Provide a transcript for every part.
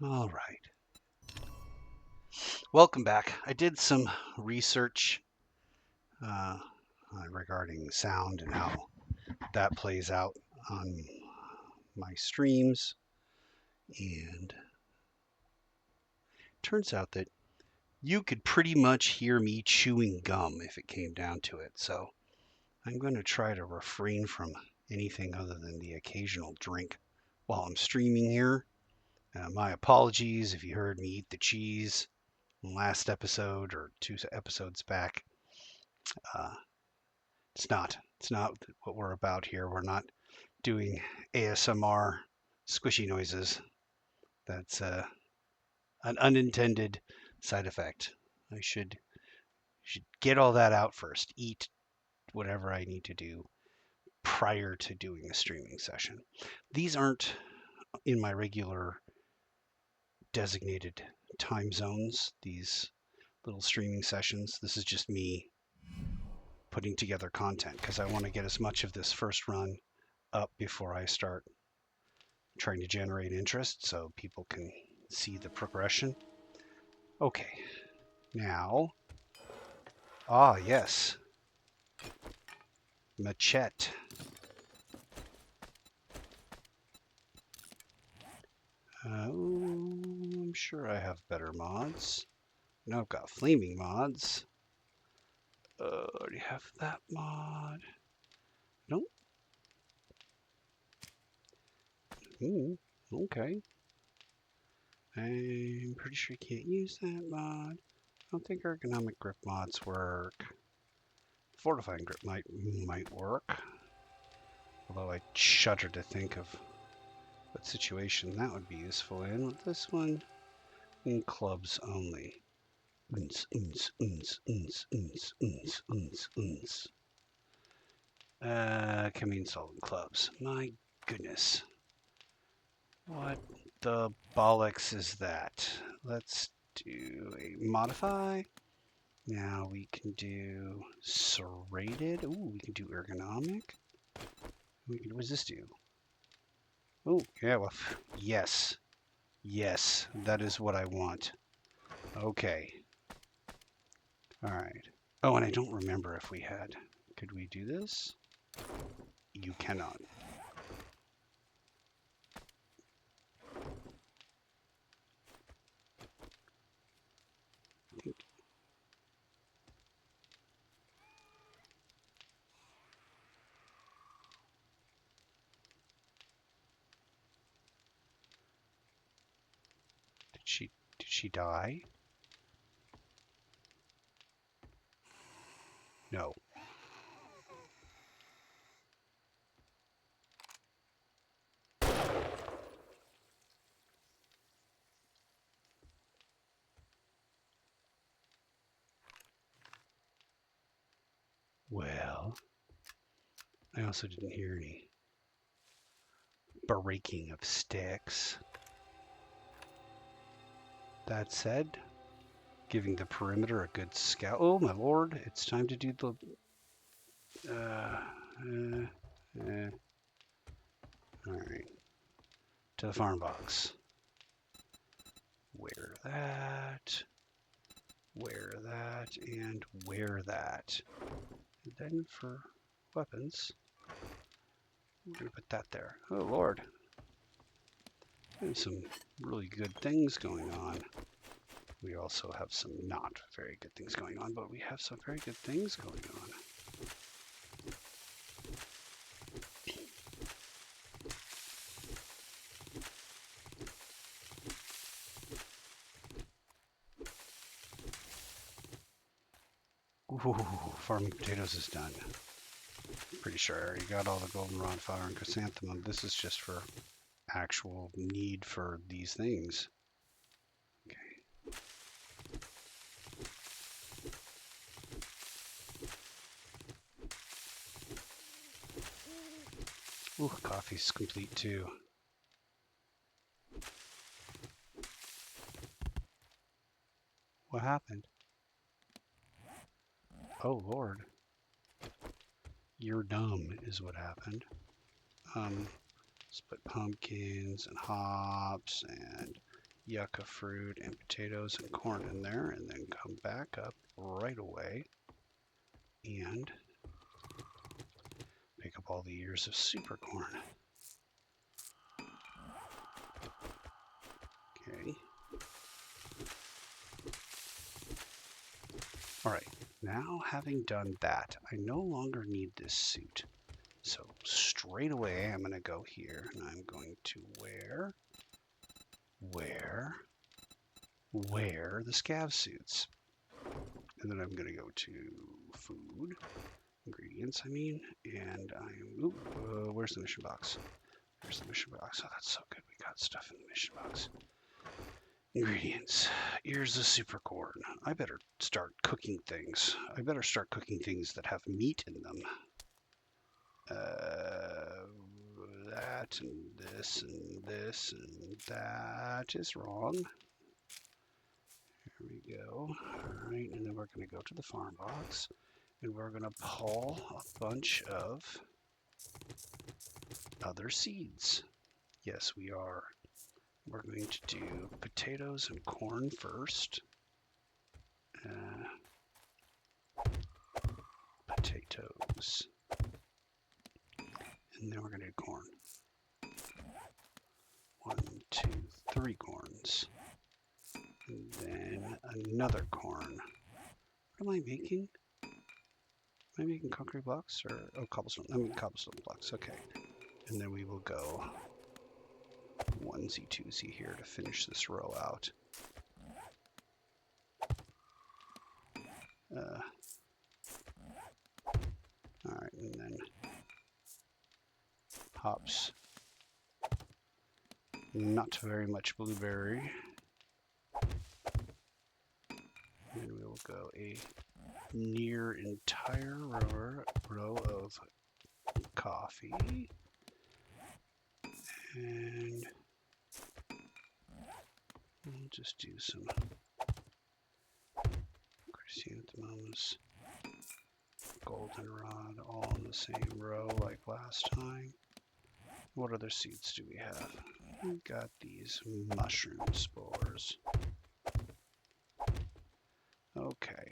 All right. Welcome back. I did some research uh, regarding sound and how that plays out on my streams. And turns out that you could pretty much hear me chewing gum if it came down to it. So I'm going to try to refrain from anything other than the occasional drink while I'm streaming here. My apologies if you heard me eat the cheese last episode or two episodes back. Uh, it's not what we're about here. We're not doing ASMR squishy noises. That's an unintended side effect. I should get all that out first. Eat whatever I need to do prior to doing a streaming session. These aren't in my regular designated time zones, these little streaming sessions. This is just me putting together content because I want to get as much of this first run up before I start trying to generate interest so people can see the progression. Okay, now, yes, machete. I'm sure I have better mods. No, I've got flaming mods. I already have that mod. Nope. Okay. I'm pretty sure you can't use that mod. I don't think ergonomic grip mods work. Fortifying grip might work. Although I shudder to think of what situation that would be useful in. With this one, in clubs only. Uns, uns, uns, uns, uns, uns, uns, uns. Can be installed in clubs. My goodness. What the bollocks is that? Let's do a modify. Now we can do serrated. Ooh, we can do ergonomic. What does this do? Oh, yeah, well, yes. Yes, that is what I want. Okay. All right. Oh, and I don't remember if we had. Could we do this? You cannot. Did she die? No. Well, I also didn't hear any breaking of sticks. That said, giving the perimeter a good scout. Oh, my lord, it's time to do the. All right. To the farm box. Wear that. Wear that. And wear that. And then for weapons, we're going to put that there. Oh, lord. There's some really good things going on. We also have some not very good things going on, but we have some very good things going on. Ooh, farming potatoes is done. Pretty sure I already got all the goldenrod, flower, and chrysanthemum. This is just for actual need for these things. Okay. Ooh, coffee's complete too. What happened? Oh, Lord. You're dumb is what happened. Let's put pumpkins and hops and yucca fruit and potatoes and corn in there, and then come back up right away and pick up all the ears of super corn. Okay. All right, now having done that, I no longer need this suit. So straight away, I'm going to go here and I'm going to wear the scav suits. And then I'm going to go to food, ingredients, I mean, and where's the mission box? There's the mission box. Oh, that's so good. We got stuff in the mission box. Ingredients. Here's the super corn. I better start cooking things. I better start cooking things that have meat in them. That and this and this and that is wrong. Here we go. All right, and then we're going to go to the farm box and we're going to pull a bunch of other seeds. Yes, we are. We're going to do potatoes and corn first. Potatoes. And then we're going to do corn. 1, 2, 3 corns. And then another corn. What am I making? Am I making concrete blocks or cobblestone? I mean cobblestone blocks. Okay. And then we will go onesie twosie here to finish this row out. All right, and then hops. Not very much blueberry. And we will go a near entire row of coffee. And we'll just do some chrysanthemums, goldenrod, all in the same row like last time. What other seeds do we have? We've got these mushroom spores. Okay.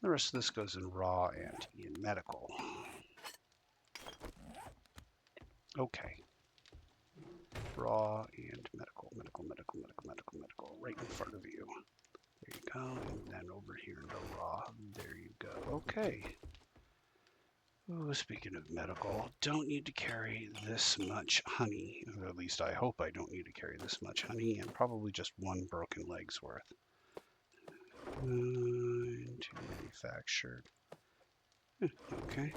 The rest of this goes in raw and in medical. Okay. Raw and medical, right in front of you. There you go, and then over here into raw. There you go. Okay. Ooh, speaking of medical, don't need to carry this much honey. Or at least I hope I don't need to carry this much honey, and probably just 1 broken leg's worth. Into manufactured. Okay.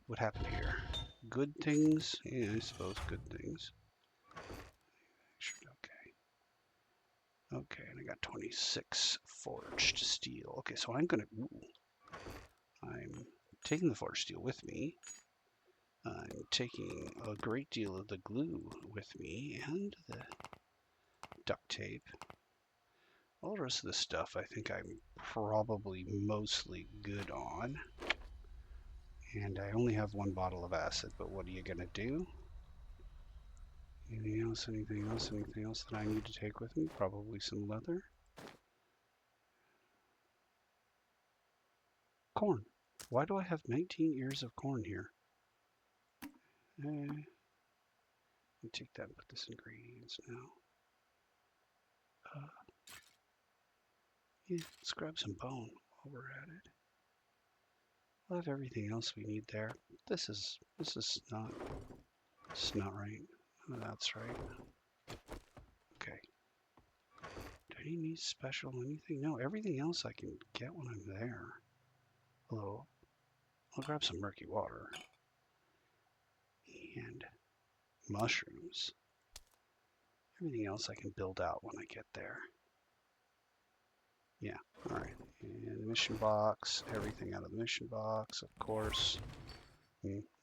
What happened here? Good things? Yeah, I suppose good things. Okay. Okay, and I got 26 forged steel. Okay, so I'm taking the forged steel with me. I'm taking a great deal of the glue with me and the duct tape. All the rest of the stuff I think I'm probably mostly good on. And I only have 1 bottle of acid, but what are you gonna do? Anything else that I need to take with me? Probably some leather. Corn. Why do I have 19 ears of corn here? Let me take that and put this in ingredients now. Yeah, let's grab some bone while we're at it. We'll have everything else we need there. This is not right. Oh, that's right. Okay. Do I need special anything? No, everything else I can get when I'm there. Although, I'll grab some murky water. And mushrooms. Everything else I can build out when I get there. Yeah, alright. And the mission box, everything out of the mission box, of course.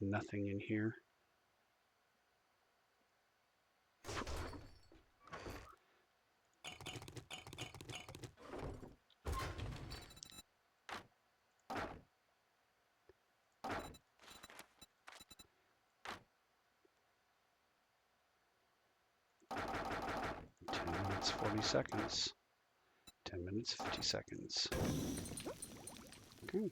Nothing in here. minutes, 40 seconds. 10 minutes, 50 seconds. Okay.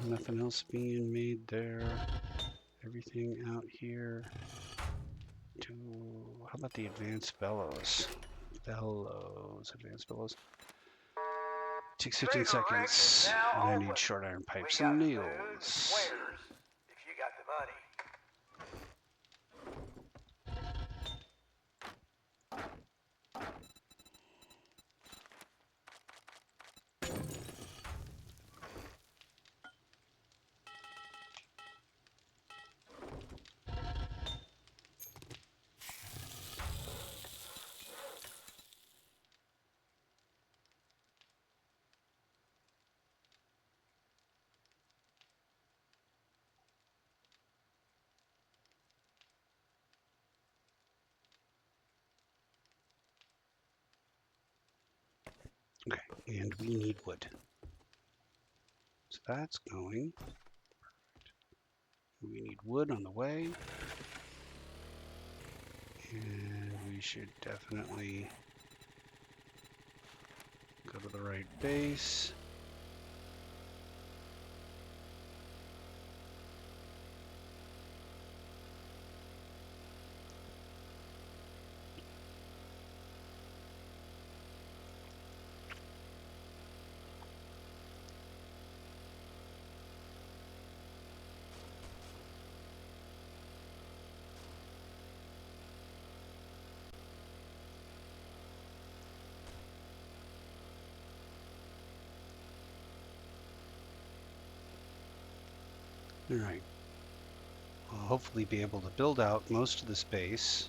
Nothing else being made there. Everything out here. How about the advanced bellows? Advanced bellows. Takes 15 seconds. And I need short iron pipes and nails. Okay, and we need wood. So that's going. We need wood on the way. And we should definitely go to the right base. All right. I'll hopefully be able to build out most of this base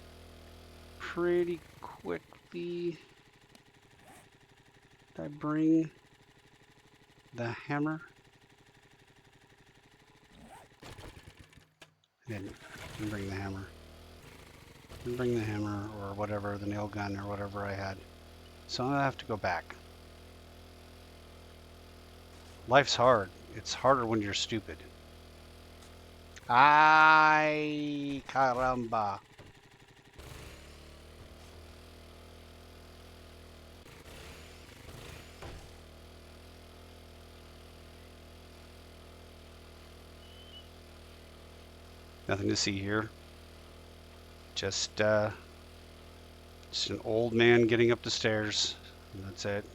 pretty quickly. Did I bring the hammer? I didn't bring the hammer. I didn't bring the hammer or whatever, the nail gun or whatever I had. So I'm gonna have to go back. Life's hard. It's harder when you're stupid. Ay, caramba. Nothing to see here. Just an old man getting up the stairs. And that's it.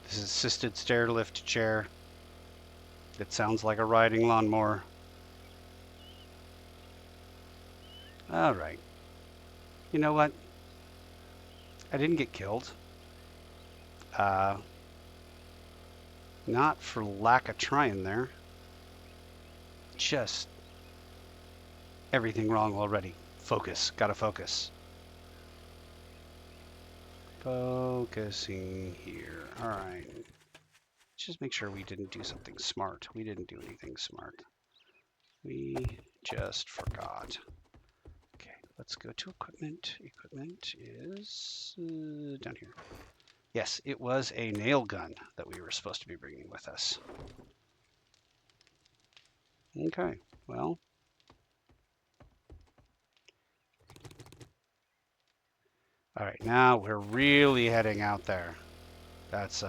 This is assisted stair lift chair. It sounds like a riding lawnmower. All right. You know what? I didn't get killed. Not for lack of trying there. Just everything wrong already. Focus. Gotta focus. Focusing here. All right. Just make sure we didn't do something smart. We didn't do anything smart. We just forgot. Okay, let's go to equipment. Equipment is down here. Yes, it was a nail gun that we were supposed to be bringing with us. Okay, well. All right, now we're really heading out there. That's,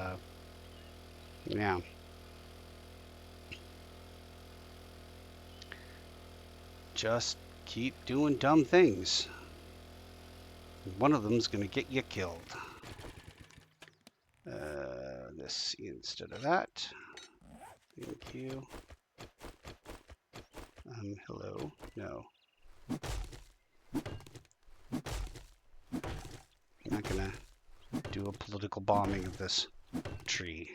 yeah. Just keep doing dumb things. One of them's gonna get you killed. This instead of that. Thank you. Hello? No. I'm not gonna do a political bombing of this tree.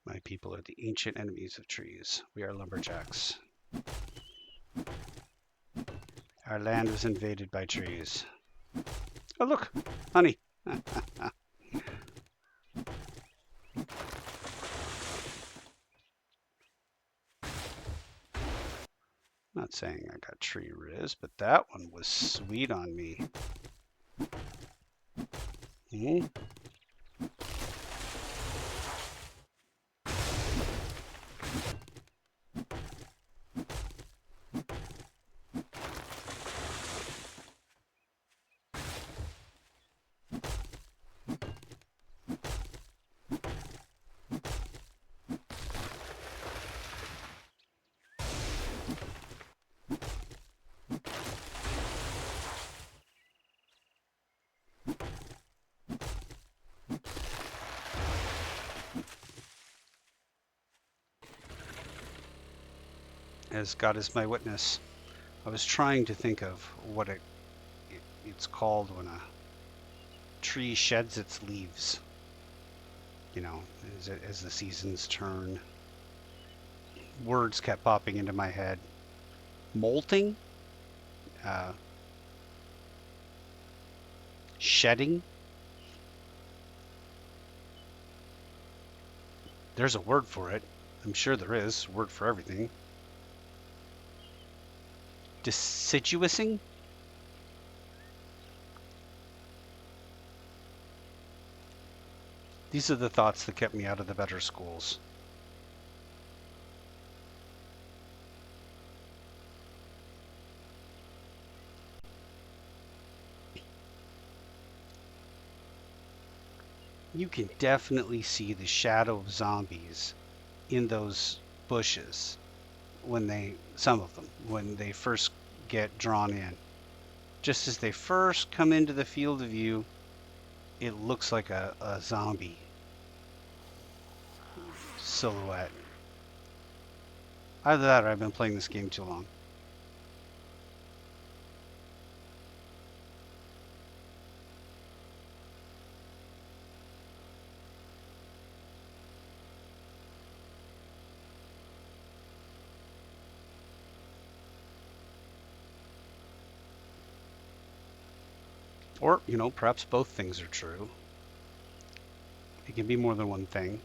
My people are the ancient enemies of trees. We are lumberjacks. Our land was invaded by trees. Oh, look! Honey! Not saying I got tree riz, but that one was sweet on me. Hmm? As God is my witness, I was trying to think of what it's called when a tree sheds its leaves. You know, as the seasons turn. Words kept popping into my head. Molting? Shedding? There's a word for it. I'm sure there is a word for everything. Deciduousing? These are the thoughts that kept me out of the better schools. You can definitely see the shadow of zombies in those bushes when some of them, when they first get drawn in. Just as they first come into the field of view, it looks like a zombie silhouette. Either that or I've been playing this game too long. Or, you know, perhaps both things are true. It can be more than one thing.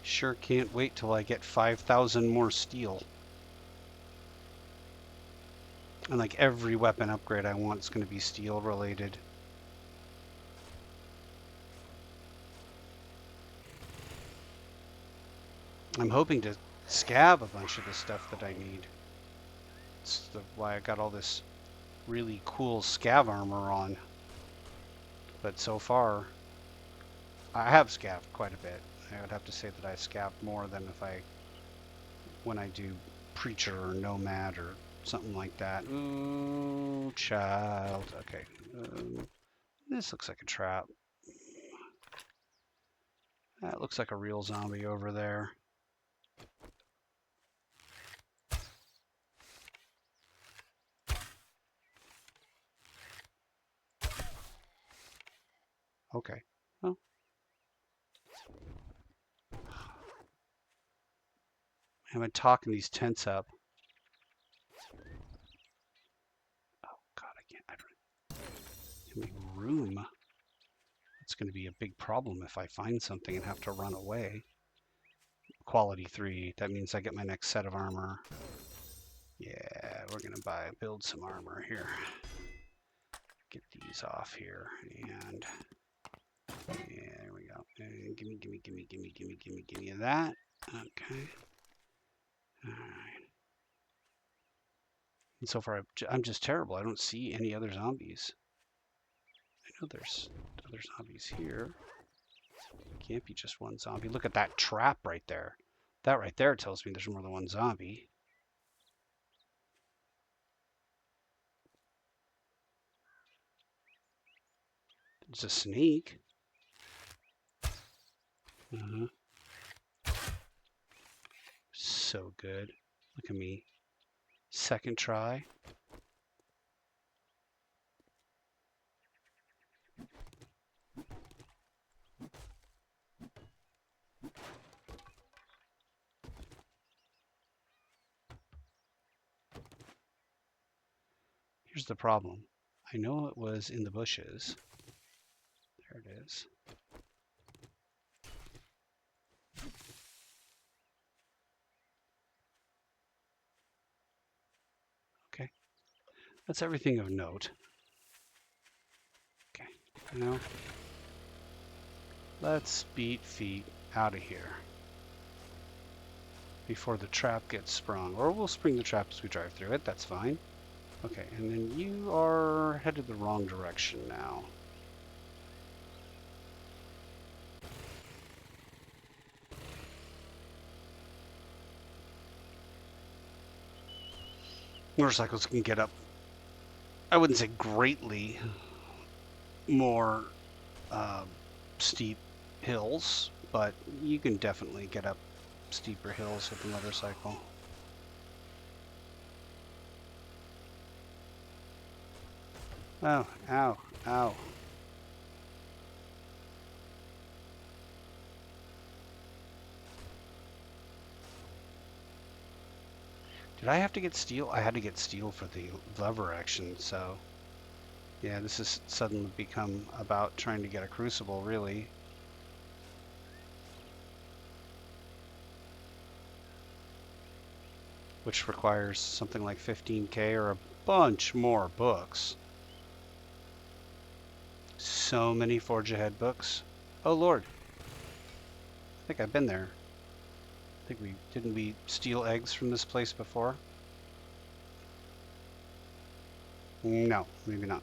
Sure can't wait till I get 5,000 more steel. And like every weapon upgrade I want is going to be steel related. I'm hoping to scab a bunch of the stuff that I need. That's why I got all this really cool scav armor on. But so far, I have scabbed quite a bit. I would have to say that I scabbed more than when I do Preacher or Nomad or something like that. Ooh, child. Okay. This looks like a trap. That looks like a real zombie over there. Okay. Well. I've been talking these tents up. Oh, God, I can't. Give me room. It's going to be a big problem if I find something and have to run away. Quality 3. That means I get my next set of armor. Yeah, we're going to build some armor here. Get these off here. And yeah, there we go. And give me that. Okay. All right. And so far, I'm just terrible. I don't see any other zombies. I know there's other zombies here. Can't be just one zombie. Look at that trap right there. That right there tells me there's more than one zombie. It's a snake. So good. Look at me. Second try. Here's the problem. I know it was in the bushes. There it is. Okay. That's everything of note. Okay. Now, let's beat feet out of here before the trap gets sprung. Or we'll spring the trap as we drive through it. That's fine. Okay, and then you are headed the wrong direction now. Motorcycles can get up, I wouldn't say greatly more steep hills, but you can definitely get up steeper hills with a motorcycle. Oh, ow, ow. Did I have to get steel? I had to get steel for the lever action, so yeah, this has suddenly become about trying to get a crucible, really. Which requires something like 15K or a bunch more books. So many Forge Ahead books. Oh Lord. I think I've been there. I think didn't we steal eggs from this place before? No, maybe not.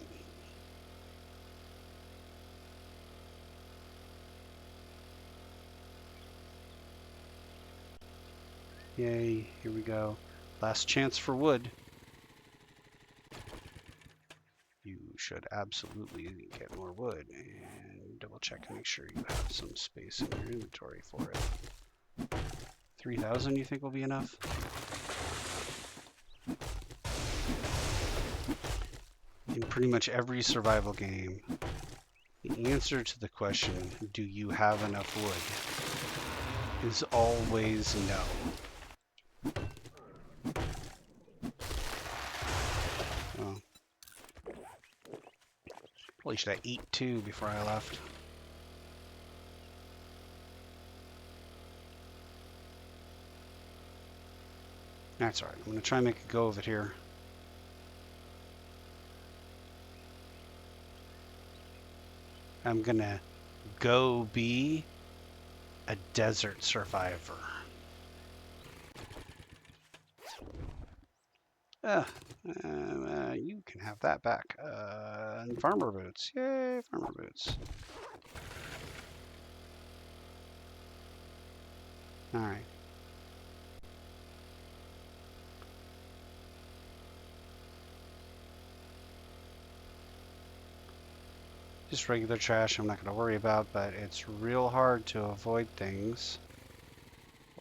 Yay, here we go. Last chance for wood. You should absolutely get more wood, and double check to make sure you have some space in your inventory for it. 3,000 you think will be enough? In pretty much every survival game, the answer to the question, do you have enough wood, is always no. Well, probably should have eaten too before I left. That's alright. I'm going to try and make a go of it here. I'm going to go be a desert survivor. You can have that back. And farmer boots. Yay, farmer boots. Alright. Just regular trash I'm not going to worry about, but it's real hard to avoid things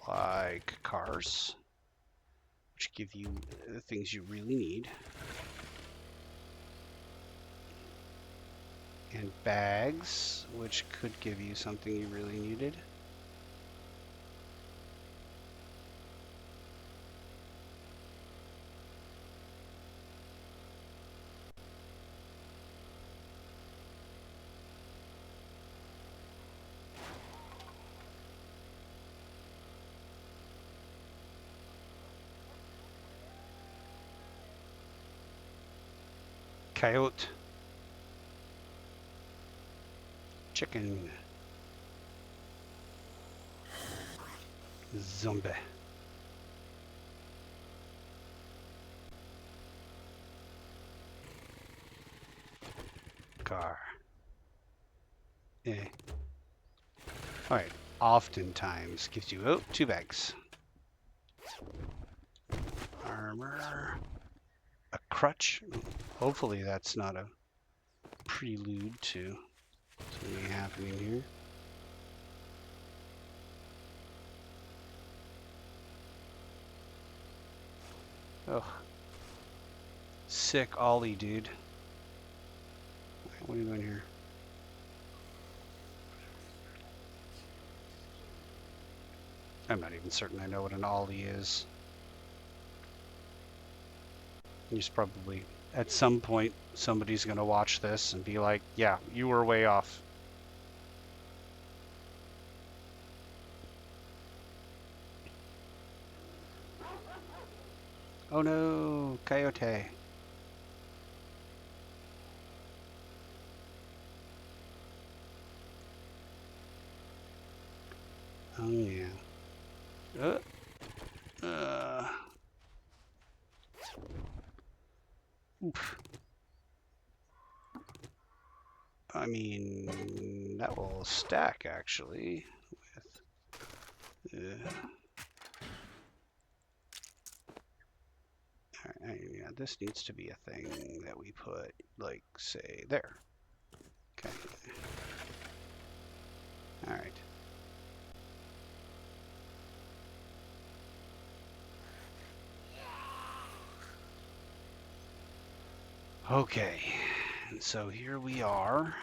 like cars, which give you the things you really need, and bags, which could give you something you really needed. Coyote. Chicken. Zombie. Car. Eh. Alright. Oftentimes gives you, 2 bags. Armor. A crutch. Hopefully that's not a prelude to something happening here. Oh. Sick ollie, dude. What are you doing here? I'm not even certain I know what an ollie is. He's probably At some point, somebody's going to watch this and be like, yeah, you were way off. Oh no, coyote. Oh yeah. Oof. I mean, that will stack actually with. Yeah, this needs to be a thing that we put, like, say, there. Okay. All right. Okay, and so here we are.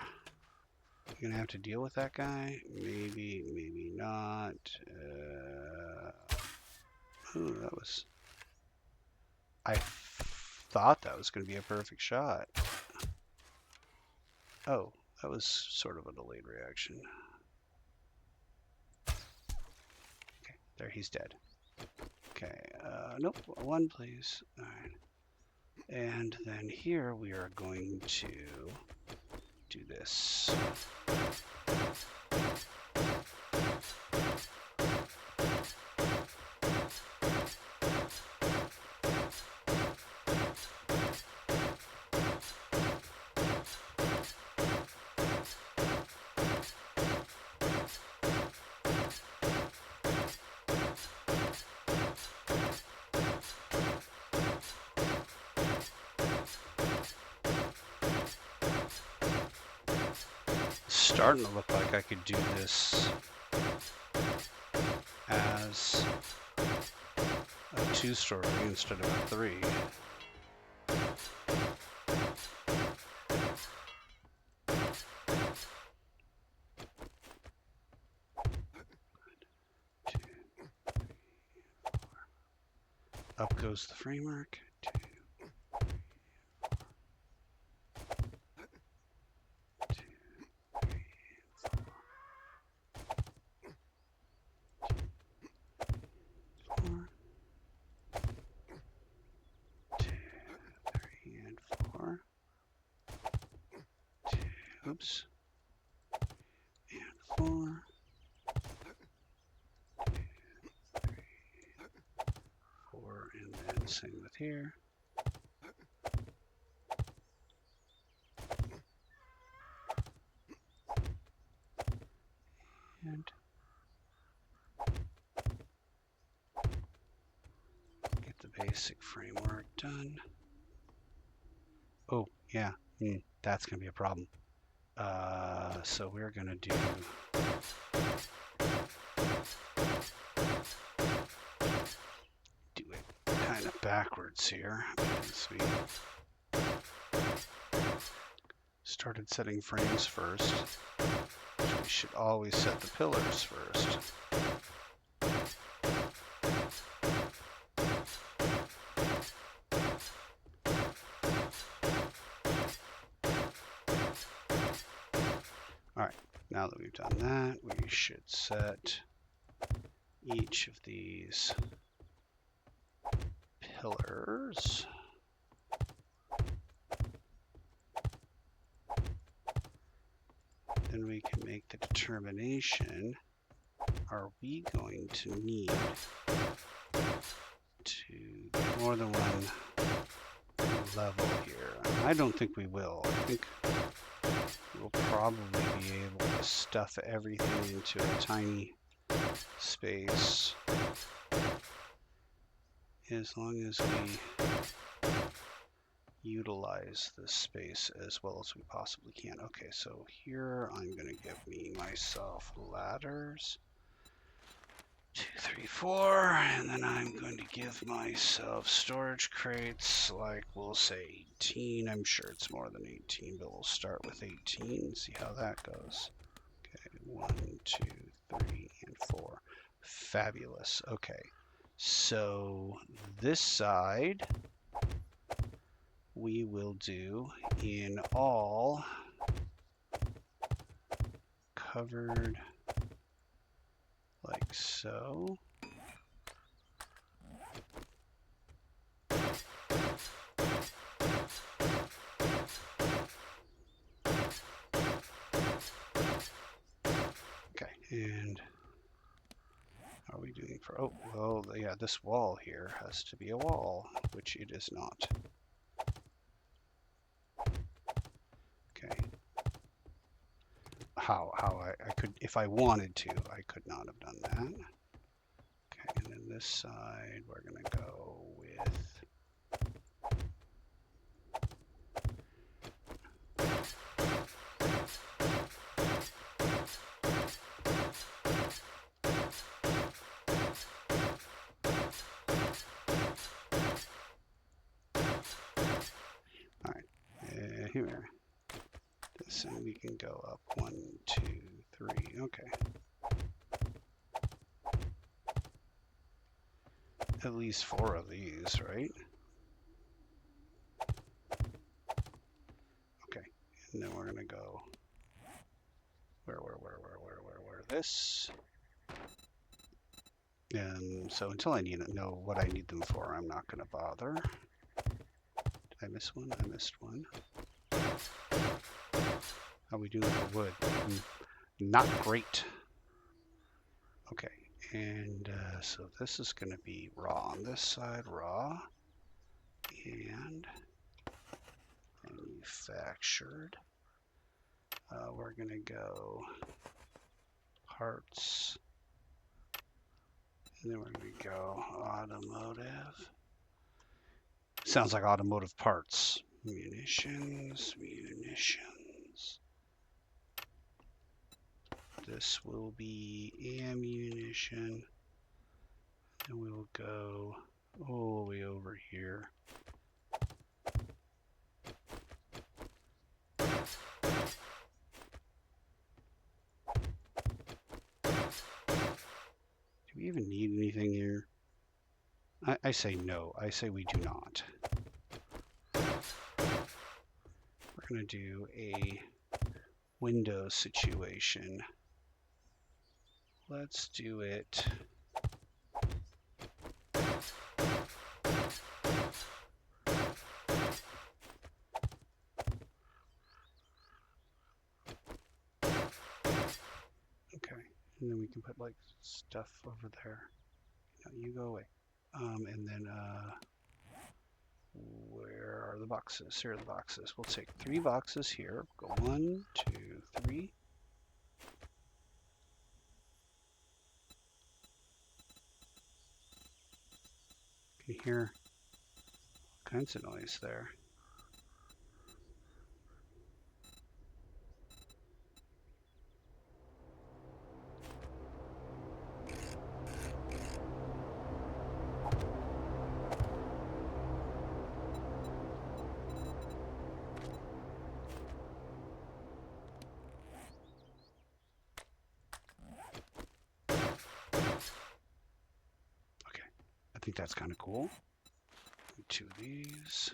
You're gonna have to deal with that guy. Maybe, maybe not. Ooh, that was. I thought that was gonna be a perfect shot. Oh, that was sort of a delayed reaction. Okay, there, he's dead. Okay, nope, one please. All right. And then here we are going to do this. Starting to look like I could do this as a 2-story instead of a 3. Up goes the framework. 2, 2, 3, 4. 2, 3, and 4. 2, oops. And 4. 2, 3, 4, and then same with here. And get the basic framework done. Oh, yeah, that's going to be a problem. So we're going to do it kind of backwards here. Because we started setting frames first. We should always set the pillars first. Alright, now that we've done that, we should set each of these pillars. Then we can make the determination, are we going to need to get more than one level here? I don't think we will. I think we'll probably be able to stuff everything into a tiny space as long as we utilize this space as well as we possibly can. Okay, so here I'm going to give myself ladders. 2, 3, 4, and then I'm going to give myself storage crates, like we'll say 18. I'm sure it's more than 18, but we'll start with 18 and see how that goes. Okay, 1, 2, 3, and 4. Fabulous. Okay, so this side we will do in all covered like so. Okay, and how are we doing for, oh, well, yeah, this wall here has to be a wall, which it is not. Okay. How I could, if I wanted to, I could not have done that. Okay, and then this side, we're gonna go with here. This, and we can go up 1, 2, 3. Okay. At least 4 of these, right? Okay, and then we're gonna go where this. And so until I know what I need them for, I'm not gonna bother. Did I miss one? I missed one. How we doing for wood? Not great. Okay, and so this is going to be raw on this side, raw, and manufactured. We're going to go parts, and then we're going to go automotive. Sounds like automotive parts. Munitions. This will be ammunition. And we'll go all the way over here. Do we even need anything here? I say no. I say we do not. We're going to do a window situation. Let's do it. Okay, and then we can put like stuff over there. No, you go away. And then where are the boxes? Here are the boxes. We'll take 3 boxes here. Go 1, 2, 3. You can hear all kinds of noise there. I think that's kind of cool. 2 of these.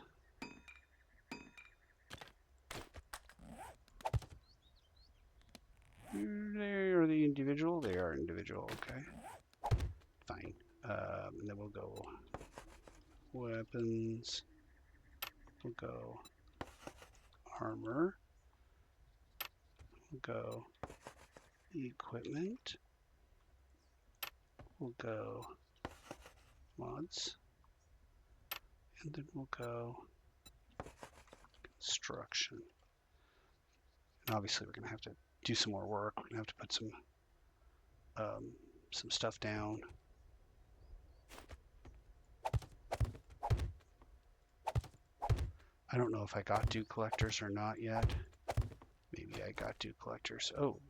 They are the individual. They are individual. Okay. Fine. And then we'll go weapons. We'll go armor. We'll go equipment. We'll go mods. And then we'll go construction. And obviously we're going to have to do some more work. We're going to have to put some stuff down. I don't know if I got dew collectors or not yet. Maybe I got dew collectors. Oh.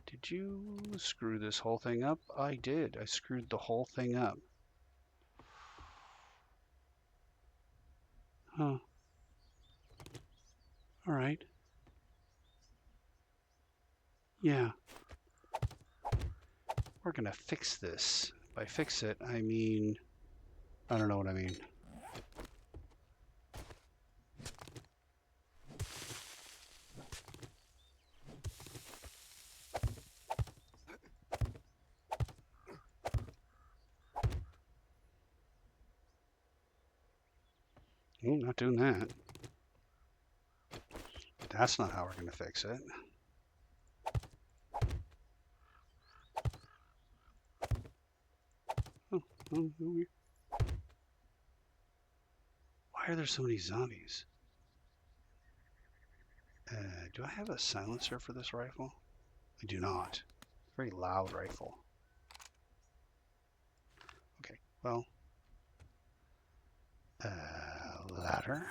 Did you screw this whole thing up? I did. I screwed the whole thing up. Huh. All right. Yeah. We're going to fix this. By fix it, I mean, I don't know what I mean. Not doing that. That's not how we're going to fix it. Oh, why are there so many zombies? Do I have a silencer for this rifle? I do not. Very loud rifle. Okay, well. Ladder.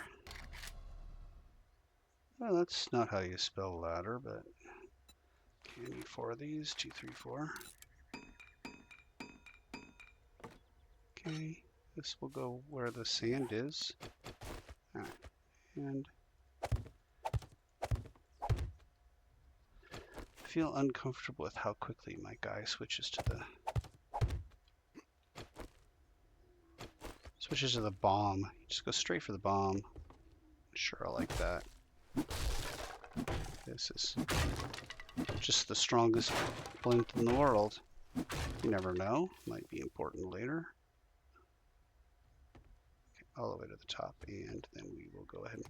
Well, that's not how you spell ladder, but okay, I need 4 of these. 2, 3, 4. Okay, this will go where the sand is. Alright, and I feel uncomfortable with how quickly my guy switches to the bomb. Just go straight for the bomb. Sure, I like that. This is just the strongest blimp in the world. You never know. Might be important later. Okay, all the way to the top, and then we will go ahead and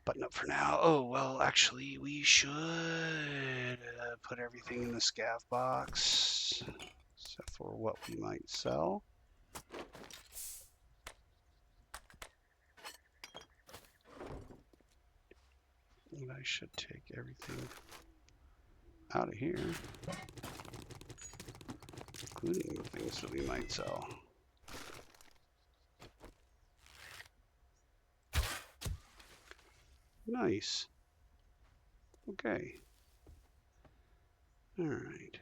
button up for now. Oh, well, actually, we should put everything in the scav box, except for what we might sell. And I should take everything out of here, including the things that we might sell. Nice. Okay. All right.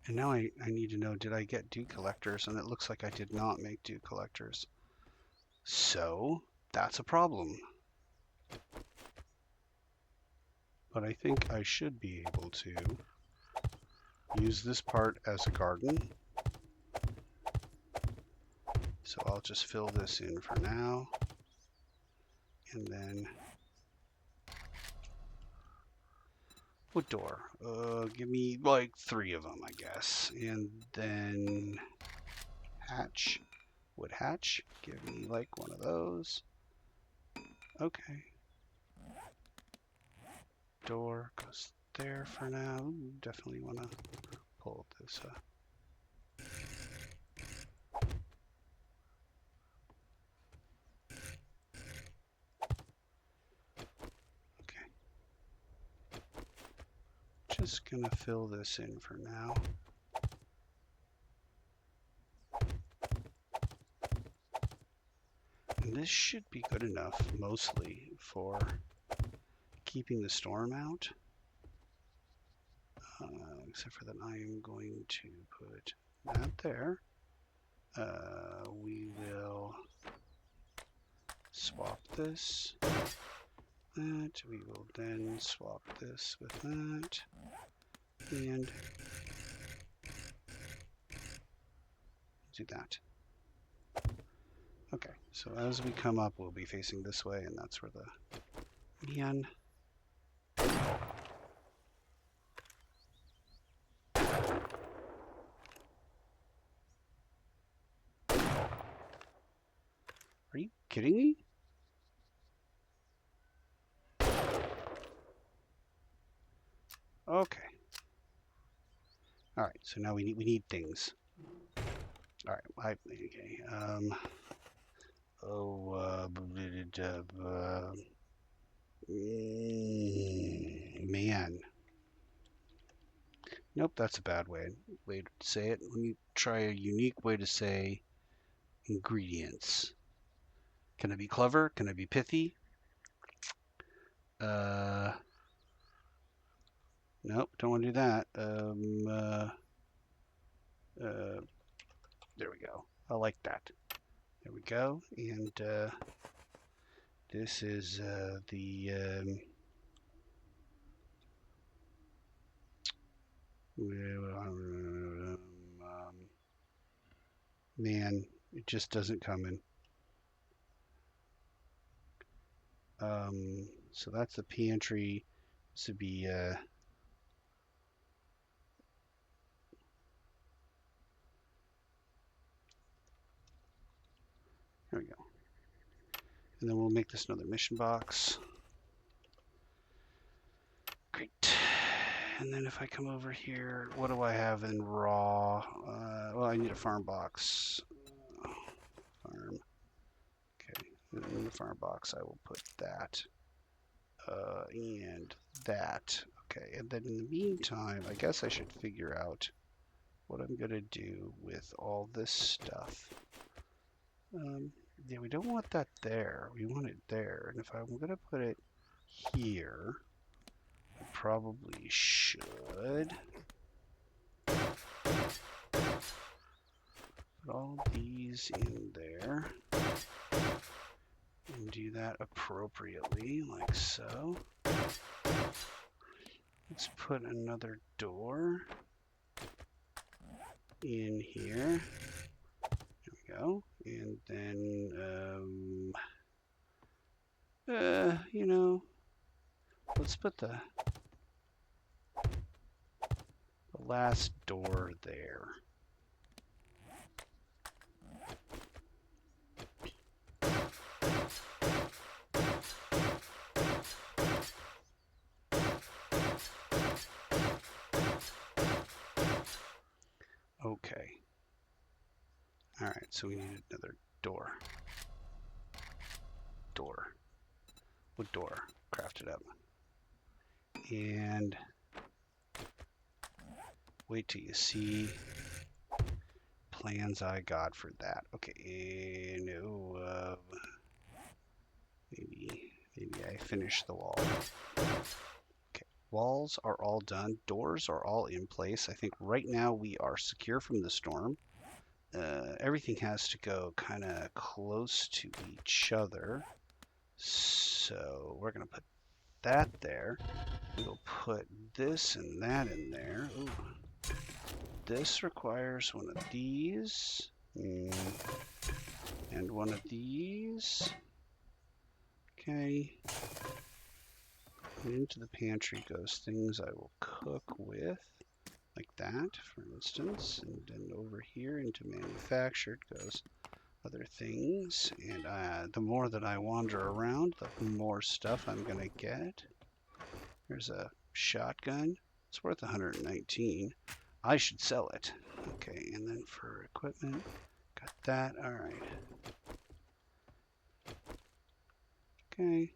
And now I need to know, did I get dew collectors? And it looks like I did not make dew collectors. So that's a problem. But I think I should be able to use this part as a garden. So I'll just fill this in for now. And then wood door. Give me like 3 of them, I guess. And then hatch. Wood hatch. Give me like one of those. Okay. Door goes there for now. Ooh, definitely want to pull this up. Okay. Just gonna fill this in for now. And this should be good enough, mostly, for keeping the storm out. Except for that I am going to put that there. We will swap this. That. We will then swap this with that. And do that. Okay, so as we come up, we'll be facing this way, and that's where the neon. Are you kidding me? Okay. All right, so now we need things. All right, okay. Man. Nope, that's a bad way to say it. Let me try a unique way to say ingredients. Can I be clever? Can I be pithy? Nope, don't want to do that. There we go. I like that. There we go. And this is man, it just doesn't come in. So that's the pantry. This would be And then we'll make this another mission box. Great. And then if I come over here, what do I have in raw? Well, I need a farm box. Farm. Okay. In the farm box, I will put that. And that. Okay. And then in the meantime, I guess I should figure out what I'm going to do with all this stuff. Yeah, we don't want that there. We want it there. And if I'm going to put it here, I probably should put all these in there and do that appropriately, like so. Let's put another door in here. There we go. And then, you know, let's put the last door there. Okay. All right, so we need another door. Door. What door? Craft it up. And wait till you see plans I got for that. Okay, no, maybe I finished the wall. Okay, walls are all done. Doors are all in place. I think right now we are secure from the storm. Everything has to go kind of close to each other. So we're going to put that there. We'll put this and that in there. Ooh. This requires one of these. And one of these. Okay. And into the pantry goes things I will cook with. Like that, for instance. And then over here into manufactured goes other things. And the more that I wander around, the more stuff I'm going to get. There's a shotgun. It's worth 119. I should sell it. Okay, and then for equipment, got that. All right. Okay.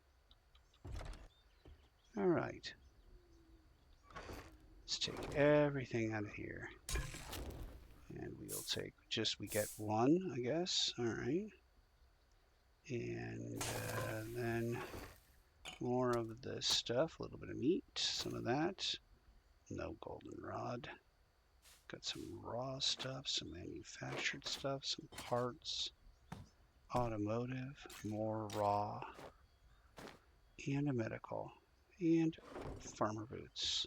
All right. Let's take everything out of here. And we'll take we get one, I guess. All right. And then more of this stuff, a little bit of meat, some of that. No goldenrod. Got some raw stuff, some manufactured stuff, some parts, automotive, more raw, and a medical, and farmer boots.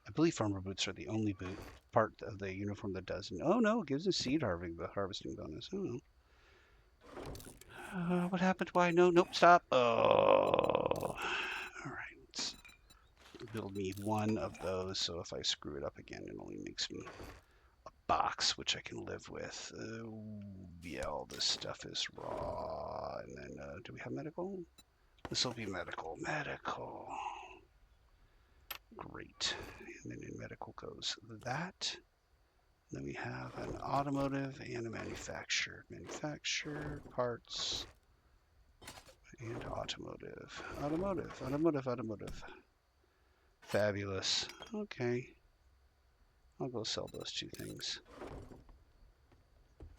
I believe farmer boots are the only boot part of the uniform that doesn't. Oh no, it gives a seed harvesting bonus. Oh no. What happened? Why? No, nope, stop. Oh. All right. Let's build me one of those, so if I screw it up again, it only makes me a box, which I can live with. Yeah, all this stuff is raw. And then, do we have medical? This will be medical. Medical. Great. And then in medical goes that. Then we have an automotive and a manufactured. Manufactured parts and automotive. Automotive. Fabulous. Okay. I'll go sell those two things.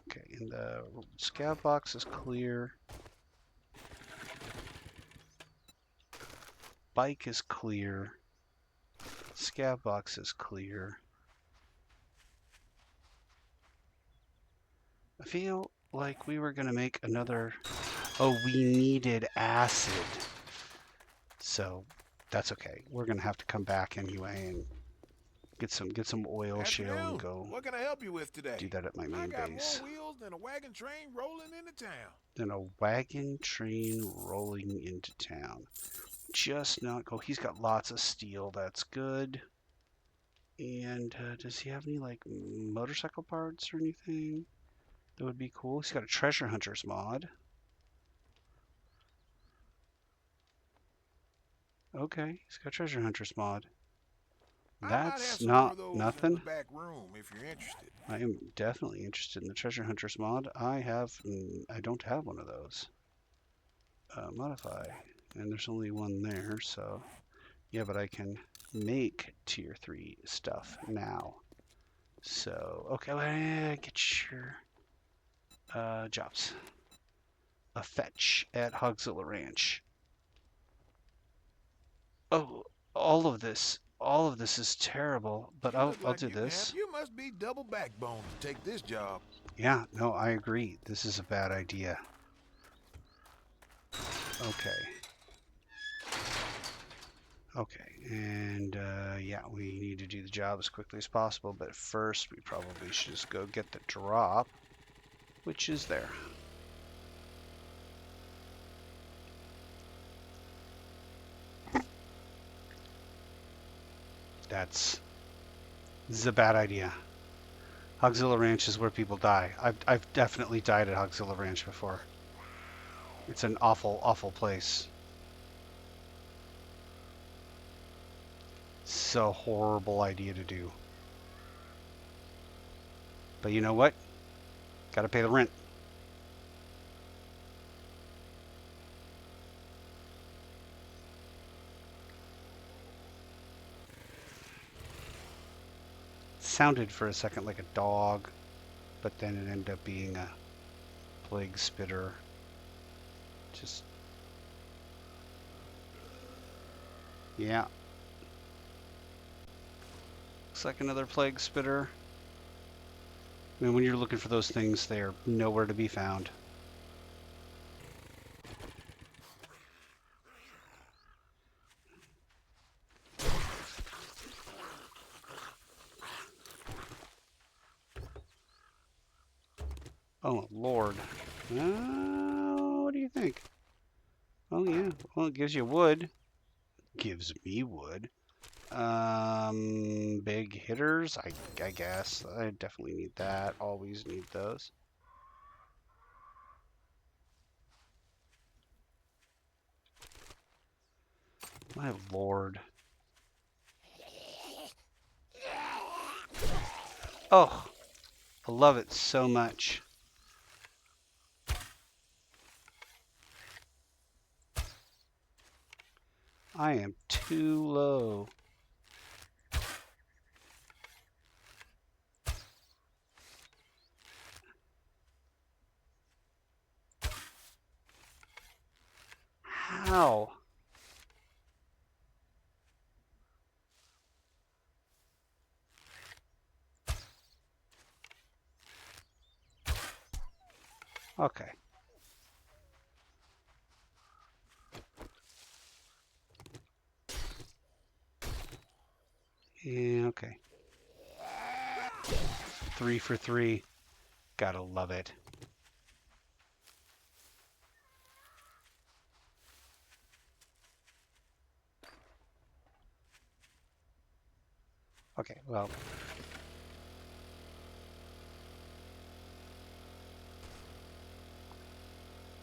Okay, and the scav box is clear. Bike is clear. Scav box is clear. I feel like we were going to make another... Oh, we needed acid. So that's okay. We're going to have to come back anyway and get some oil shale and go. What can I help you with today? Do that at my main base. More wheels than a wagon train rolling into town. Just not go. He's got lots of steel. That's good. And does he have any like motorcycle parts or anything? That would be cool. He's got a treasure hunters mod. Okay, he's got treasure hunters mod. I might have That's some more not of those in the nothing. back room if you're interested. I am definitely interested in the treasure hunters mod. I don't have one of those. Modify, and there's only one there, so yeah, but I can make tier 3 stuff now. So, okay, get your jobs. A fetch at Hogzilla Ranch. Oh, all of this is terrible, but You look I'll like do this. you must be double backbone to take this job. Yeah, no, I agree. This is a bad idea. Okay. Okay, and yeah, we need to do the job as quickly as possible, but first we probably should just go get the drop, which is there. This is a bad idea. Hogzilla Ranch is where people die. I've definitely died at Hogzilla Ranch before. It's an awful, awful place. It's a horrible idea to do. But you know what? Gotta pay the rent. Sounded for a second like a dog, but then it ended up being a plague spitter. Just, yeah. Looks like another plague spitter. I mean, when you're looking for those things, they're nowhere to be found. Oh, Lord. What do you think? Oh, yeah. Well, it gives you wood. Gives me wood. Big hitters, I guess. I definitely need that. Always need those. My Lord. Oh, I love it so much. I am too low. How? Okay. Yeah, okay. 3 for 3. Gotta love it. Okay, well.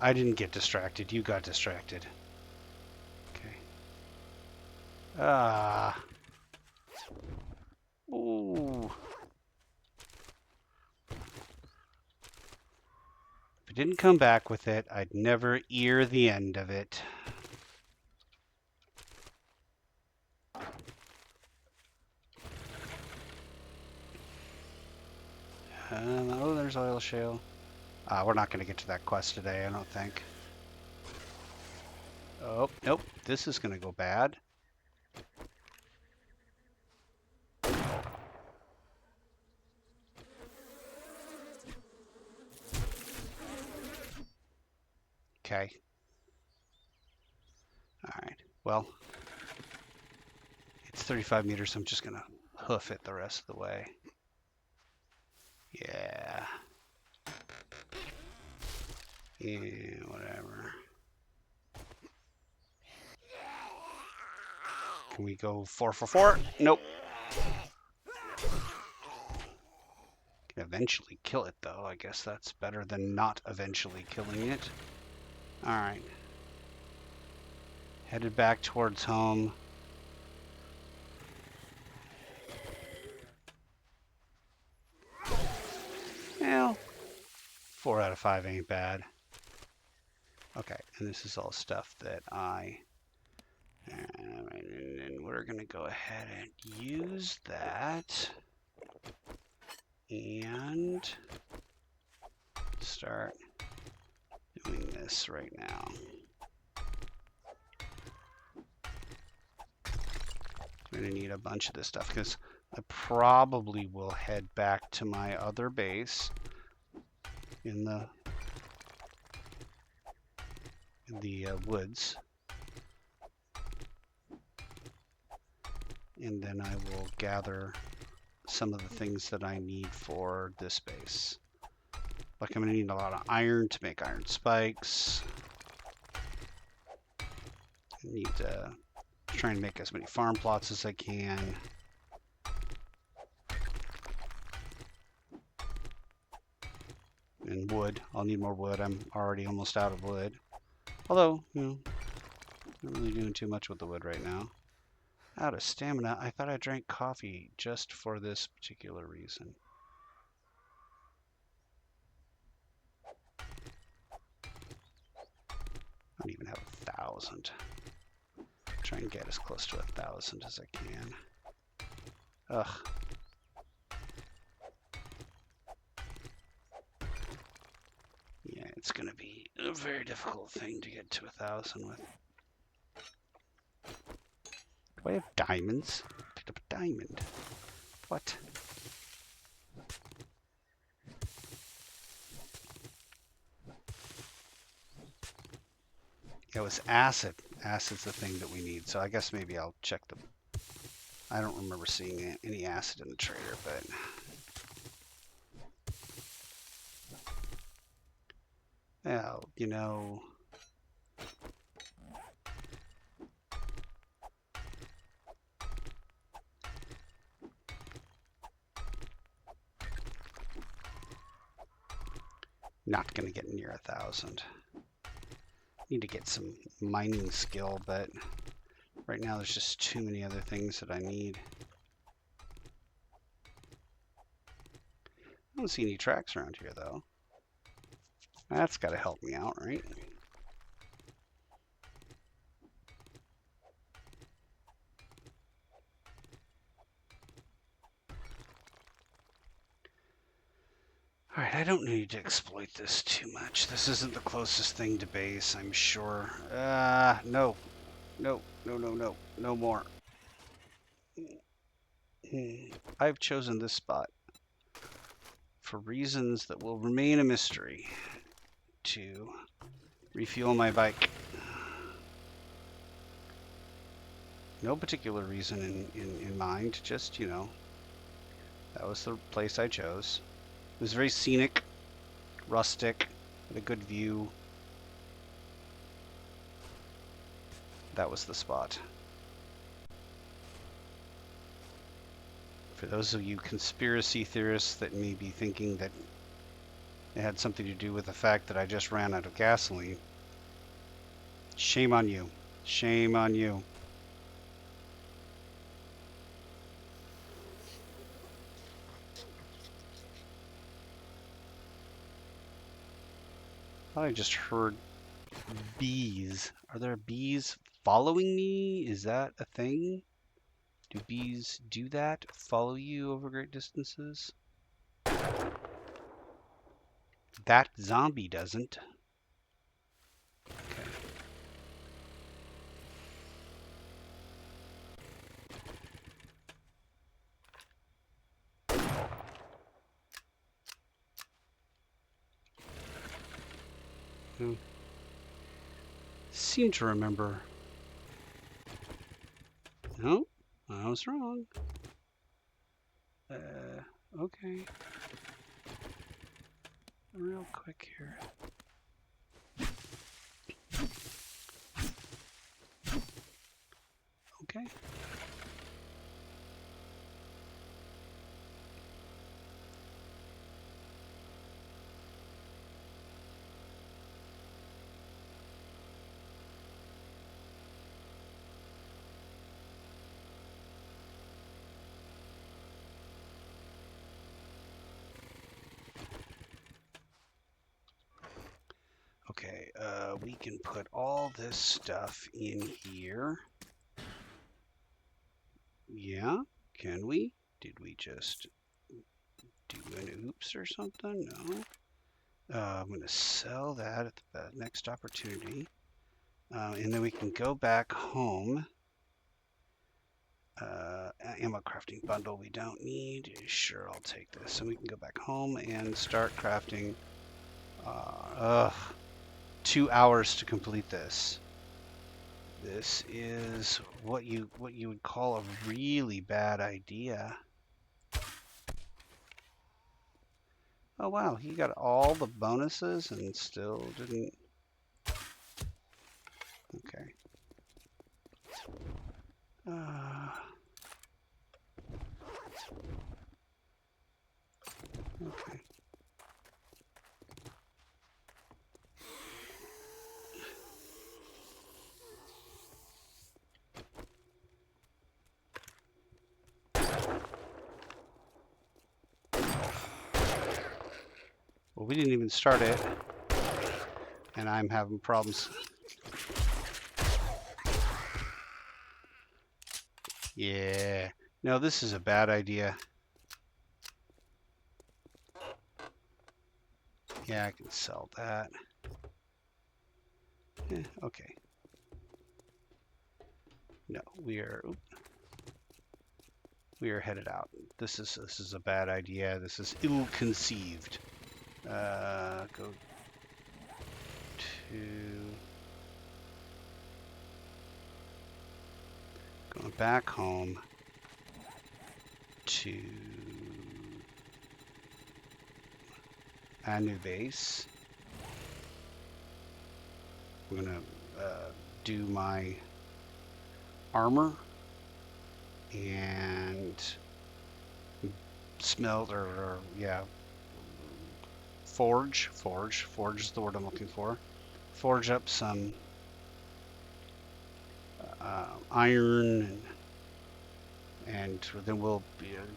I didn't get distracted. You got distracted. Okay. Ah. Ooh. If it didn't come back with it, I'd never ear the end of it. Oh, there's oil shale. We're not going to get to that quest today, I don't think. Oh, nope. This is going to go bad. Okay. All right. Well, it's 35 meters, so I'm just going to hoof it the rest of the way. Yeah. Yeah, whatever. Can we go 4 for 4? Nope. Can eventually kill it, though. I guess that's better than not eventually killing it. All right. Headed back towards home. Well, 4 out of 5 ain't bad. Okay, and this is all stuff that and we're gonna go ahead and use that and start doing this right now. I'm gonna need a bunch of this stuff because I probably will head back to my other base in the woods, and then I will gather some of the things that I need for this base. Like I'm gonna need a lot of iron to make iron spikes. I need to try and make as many farm plots as I can. And wood. I'll need more wood. I'm already almost out of wood. Although, you know, not really doing too much with the wood right now. Out of stamina. I thought I drank coffee just for this particular reason. I don't even have 1,000. Try and get as close to 1,000 as I can. Ugh. Yeah, it's going to be a very difficult thing to get to 1,000 with. Do I have diamonds? Picked up a diamond. What? It was acid. Acid's the thing that we need, so I guess maybe I'll check them. I don't remember seeing any acid in the trader, but... Well, you know... Not going to get near 1,000. Need to get some mining skill, but right now there's just too many other things that I need. I don't see any tracks around here, though. That's got to help me out, right? Alright, I don't need to exploit this too much. This isn't the closest thing to base, I'm sure. No. No, no, no, no. No more. I've chosen this spot for reasons that will remain a mystery to refuel my bike. No particular reason in mind, just, you know, that was the place I chose. It was very scenic, rustic, with a good view. That was the spot. For those of you conspiracy theorists that may be thinking that it had something to do with the fact that I just ran out of gasoline, shame on you. Shame on you. I thought I just heard bees. Are there bees following me? Is that a thing? Do bees do that? Follow you over great distances? That zombie doesn't. Okay. Seem to remember. No, I was wrong. Okay. Real quick here. Okay. we can put all this stuff in here. Yeah, can we? Did we just do an oops or something? No. I'm going to sell that at the next opportunity. And then we can go back home. Ammo crafting bundle we don't need. Sure, I'll take this. And we can go back home and start crafting. 2 hours to complete this. This is what you would call a really bad idea. Oh wow, he got all the bonuses and still didn't. Okay. Okay. Well, we didn't even start it, and I'm having problems. Yeah. No, this is a bad idea. Yeah, I can sell that. Okay. No, we are headed out. This is a bad idea. This is ill-conceived. Go to going back home to a new base. I'm gonna do my armor and smelt or yeah, forge is the word I'm looking for. Forge up some iron, and then we'll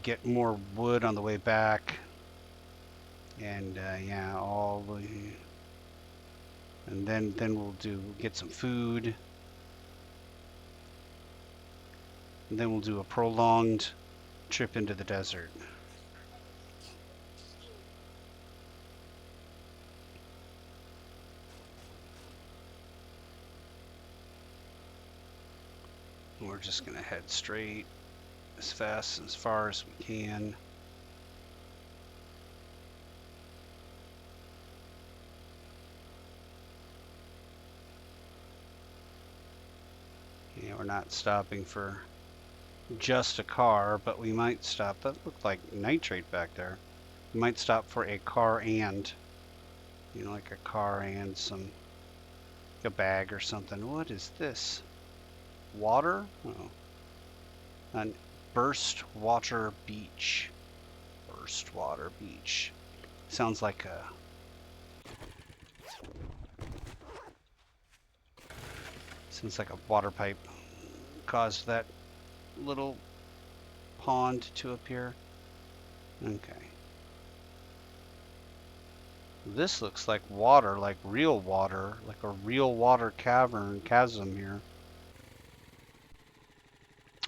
get more wood on the way back, and yeah, all the, and then we'll get some food, and then we'll do a prolonged trip into the desert. We're just gonna head straight as fast as far as we can. Yeah, we're not stopping for just a car, but we might stop. That looked like nitrate back there. We might stop for a car and, you know, like a car and some, a bag or something. What is this? Water? Oh. An burst water beach. Burst water beach. Sounds like a water pipe caused that little pond to appear. Okay. This looks like water, like real water, like a real water chasm here.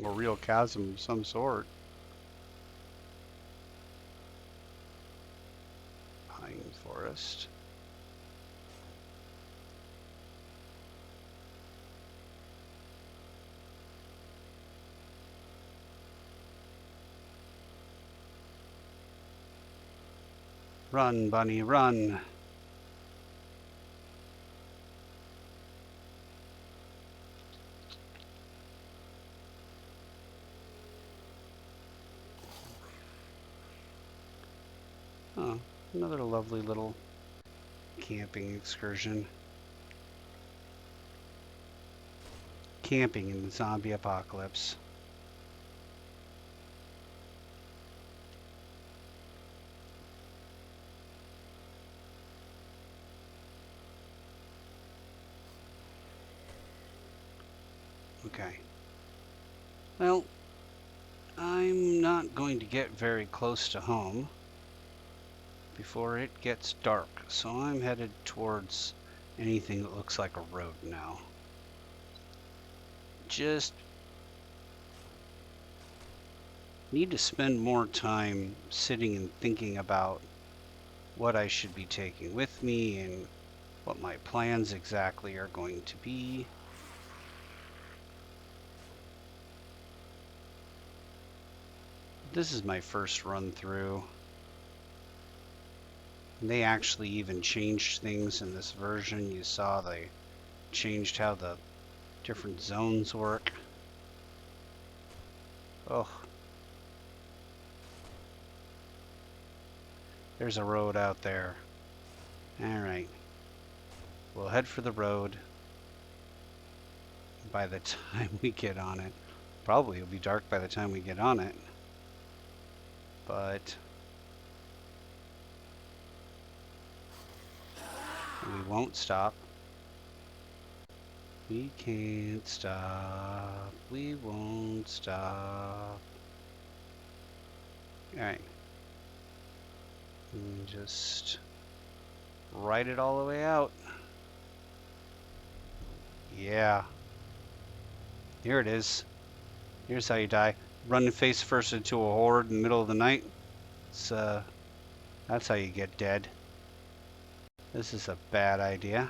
Or real chasm of some sort. Pine forest. Run, bunny, run. Oh, another lovely little camping excursion. Camping in the zombie apocalypse. Okay. Well, I'm not going to get very close to home before it gets dark, so I'm headed towards anything that looks like a road now. Just need to spend more time sitting and thinking about what I should be taking with me and what my plans exactly are going to be. This is my first run through. And they actually even changed things in this version. You saw they changed how the different zones work. Oh, there's a road out there. All right, we'll head for the road. By the time we get on it, probably it'll be dark by the time we get on it, but we won't stop. We can't stop. We won't stop. All right. And just ride it all the way out. Yeah. Here it is. Here's how you die. Running face first into a horde in the middle of the night. It's, that's how you get dead. This is a bad idea.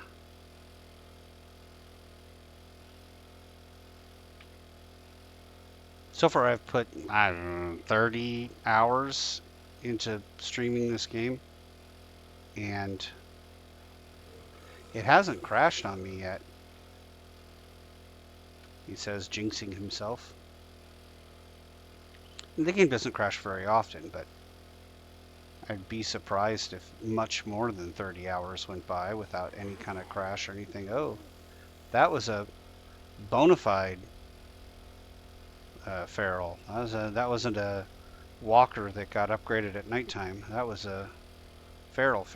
So far I've put, I don't know, 30 hours into streaming this game. And it hasn't crashed on me yet. He says, jinxing himself. The game doesn't crash very often, but I'd be surprised if much more than 30 hours went by without any kind of crash or anything. Oh, that was a bona fide feral. That wasn't a walker that got upgraded at nighttime. That was a feral.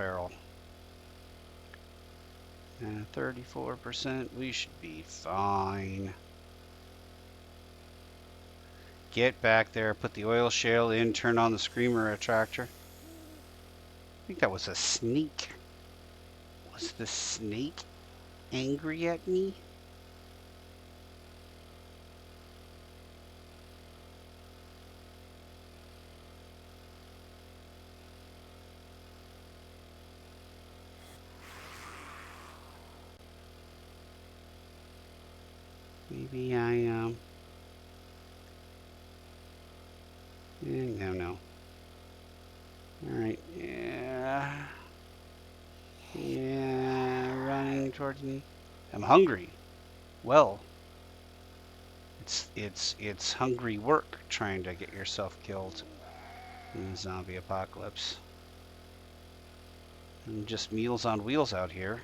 34%, we should be fine. Get back there, put the oil shale in, turn on the screamer attractor. I think that was a snake. Was the snake angry at me? Maybe I no. Alright, yeah. Yeah, running towards me. I'm hungry. Well, it's hungry work trying to get yourself killed in the zombie apocalypse. And just Meals on Wheels out here.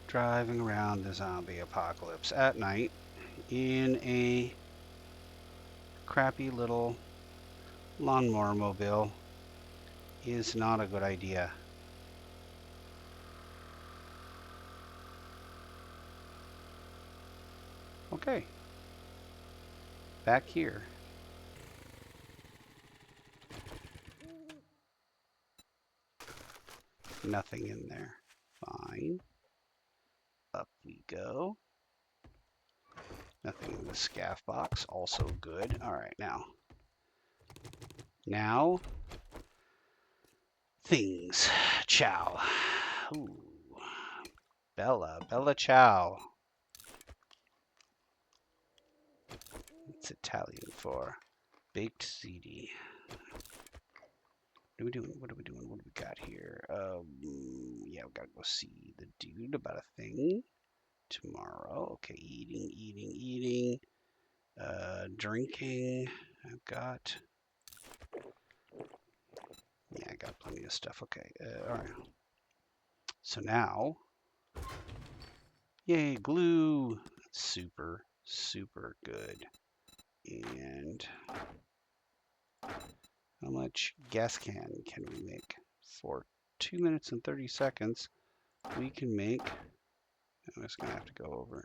Driving around the zombie apocalypse at night in a crappy little lawnmower mobile is not a good idea. Okay. Back here. Nothing in there. Fine. Up we go. Nothing in the scaff box. Also good. All right, now, things. Chow. Ooh. Bella Chow. It's Italian for baked ziti. What are we doing? What are we doing? What do we got here? Yeah, we gotta go see the dude about a thing tomorrow. Okay, eating. Drinking. I've got. Yeah, I got plenty of stuff. Okay, all right. So now, yay, glue. Super good. And how much gas can we make? For 2 minutes and 30 seconds, we can make, I'm just gonna have to go over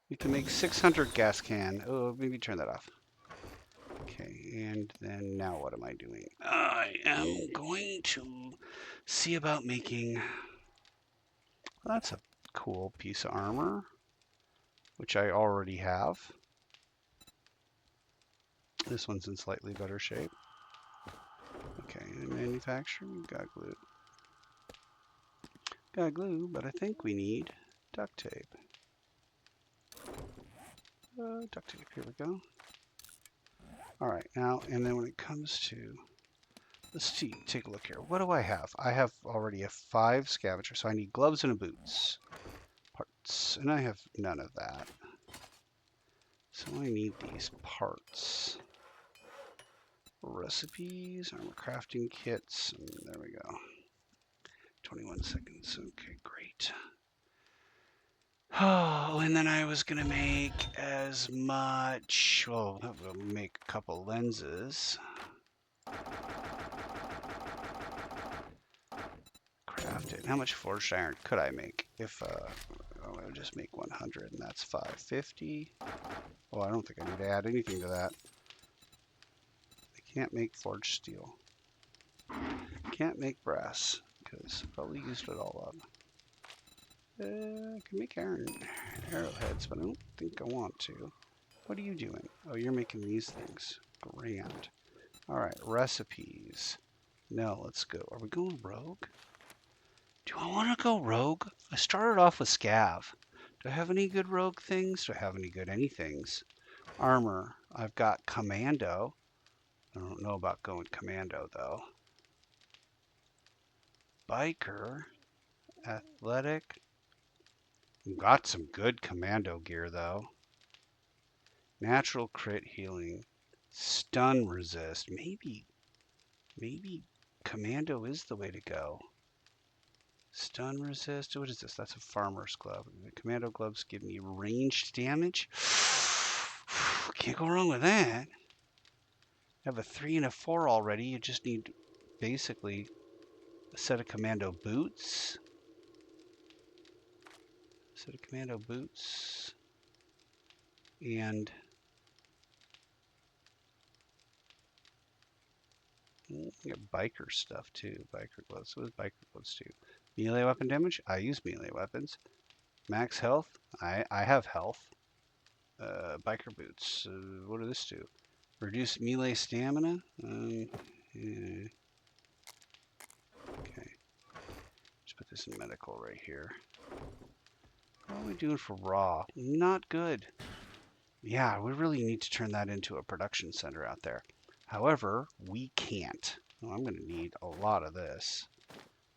We can make 600 gas can. Oh, maybe turn that off. Okay, and then now what am I doing? I am going to see about making... Well, that's a cool piece of armor, which I already have. This one's in slightly better shape. Okay, manufacturing, got glue. Got glue, but I think we need duct tape. Duct tape, here we go. All right, now, and then when it comes to, let's see, take a look here. What do I have? I have already a 5 scavenger, so I need gloves and a boots. Parts, and I have none of that. So I need these parts. Recipes, armor crafting kits, and there we go. 21 seconds, okay, great. Oh, and then I was gonna make as much, well, we'll make a couple lenses. Craft it. How much forged iron could I make if, I would just make 100 and that's 550. Oh, I don't think I need to add anything to that. I can't make forged steel. Can't make brass because I probably used it all up. I can make arrowheads, but I don't think I want to. What are you doing? Oh, you're making these things. Grand. All right, recipes. No, let's go. Are we going rogue? Do I want to go rogue? I started off with scav. Do I have any good rogue things? Do I have any good anythings? Armor. I've got commando. I don't know about going commando though. Biker. Athletic. Got some good commando gear though. Natural crit healing. Stun resist. Maybe commando is the way to go. Stun resist. What is this? That's a farmer's glove. The commando gloves give me ranged damage. Can't go wrong with that. I have a 3 and a 4 already. You just need basically a set of commando boots. Set of commando boots. And you got biker stuff too. Biker gloves. What is biker gloves too? Melee weapon damage? I use melee weapons. Max health? I have health. Biker boots. What does this do? Reduce melee stamina? Yeah. Okay. Let's put this in medical right here. What are we doing for raw? Not good. Yeah, we really need to turn that into a production center out there. However, we can't. Well, I'm going to need a lot of this.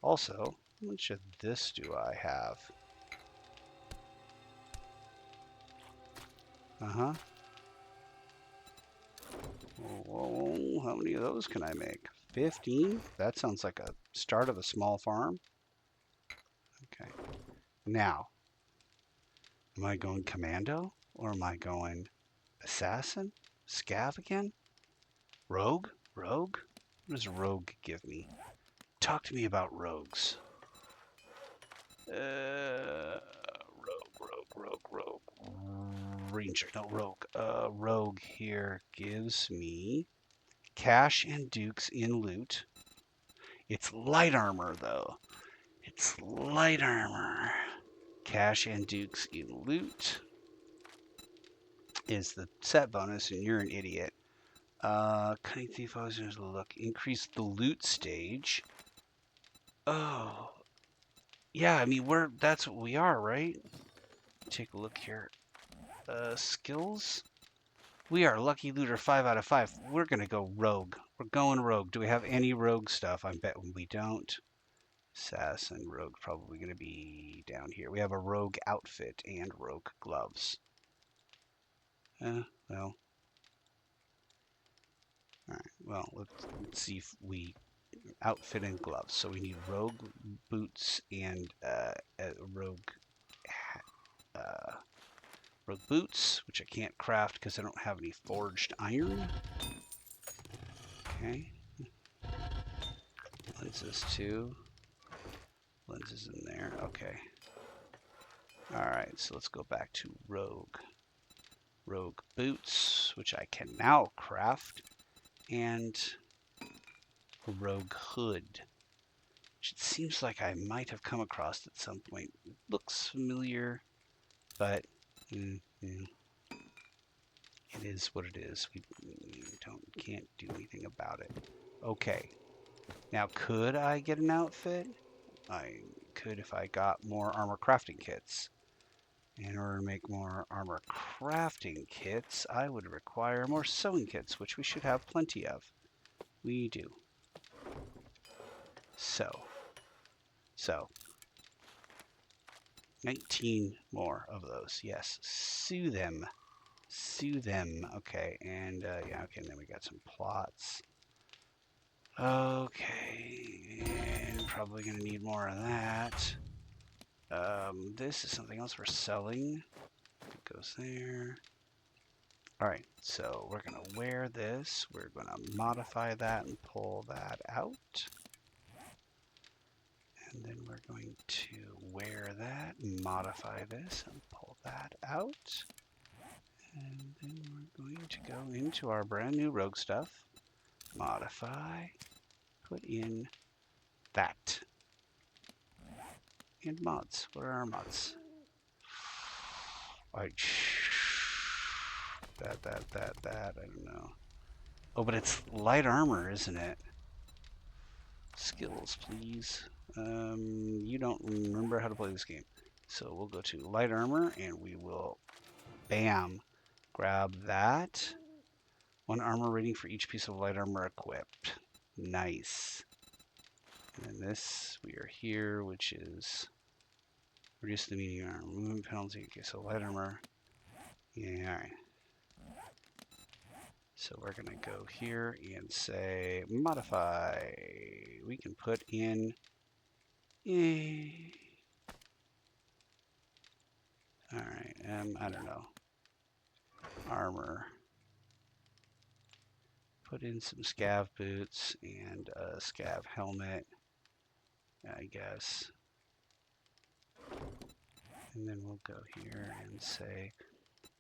Also, how much of this do I have? Uh-huh. Whoa, how many of those can I make? 15? That sounds like a start of a small farm. Okay. Now, am I going commando or am I going assassin? Scav again? Rogue? Rogue? What does rogue give me? Talk to me about rogues. Rogue. Ranger, no, rogue. Rogue here gives me cash and dukes in loot. It's light armor, though. It's light armor. Cash and dukes in loot is the set bonus, and you're an idiot. Cunning thief always knows to look. Increase the loot stage. Oh. Yeah, I mean, that's what we are, right? Take a look here. Skills? We are Lucky Looter 5 out of 5. We're going to go rogue. We're going rogue. Do we have any rogue stuff? I bet we don't. Assassin, rogue, probably going to be down here. We have a rogue outfit and rogue gloves. Well. Alright, well, let's see if we outfit and gloves. So we need rogue boots and rogue boots, which I can't craft because I don't have any forged iron. Okay. Lenses too. Lenses in there. Okay. Alright, so let's go back to rogue. Rogue boots, which I can now craft, and a rogue hood, which it seems like I might have come across at some point. It looks familiar, but yeah, it is what it is. We can't do anything about it. Okay. Now, could I get an outfit? I could if I got more armor crafting kits. In order to make more armor crafting kits, I would require more sewing kits, which we should have plenty of. We do. So, 19 more of those. Yes, sew them. Sew them. Okay, and yeah, okay, and then we got some plots. Okay, and probably gonna need more of that. This is something else we're selling. It goes there. Alright, so we're going to wear this. We're going to modify that and pull that out. And then we're going to wear that, modify this, and pull that out. And then we're going to go into our brand new rogue stuff, modify, put in that. And mods. What are our mods? That, I don't know. Oh, but it's light armor, isn't it? Skills, please. You don't remember how to play this game. So we'll go to light armor and we will, bam, grab that. 1 armor rating for each piece of light armor equipped. Nice. And then this, we are here, which is reduce the medium armor, movement penalty. Okay, so light armor. Yeah, alright. So we're going to go here and say modify. We can put in alright, I don't know. Armor. Put in some scav boots and a scav helmet, I guess. And then we'll go here and say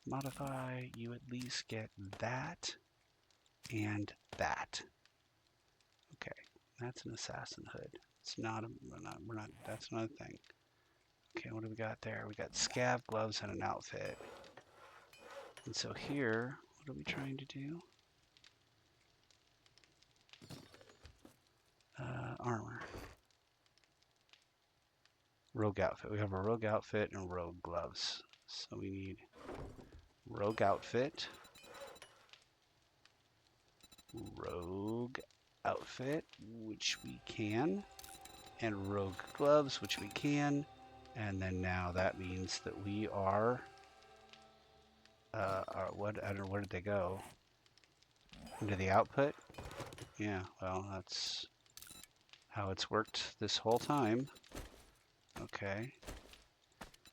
modify, you at least get that and that. Okay, that's an assassin hood. It's not that's not a thing. Okay, what do we got there? We got scav gloves and an outfit. And so here, what are we trying to do? Armor. Rogue outfit. We have a rogue outfit and rogue gloves. So we need rogue outfit, rogue outfit, which we can, and rogue gloves, which we can. And then now that means that we are, where did they go? Into the output? Yeah, well, that's how it's worked this whole time. Okay.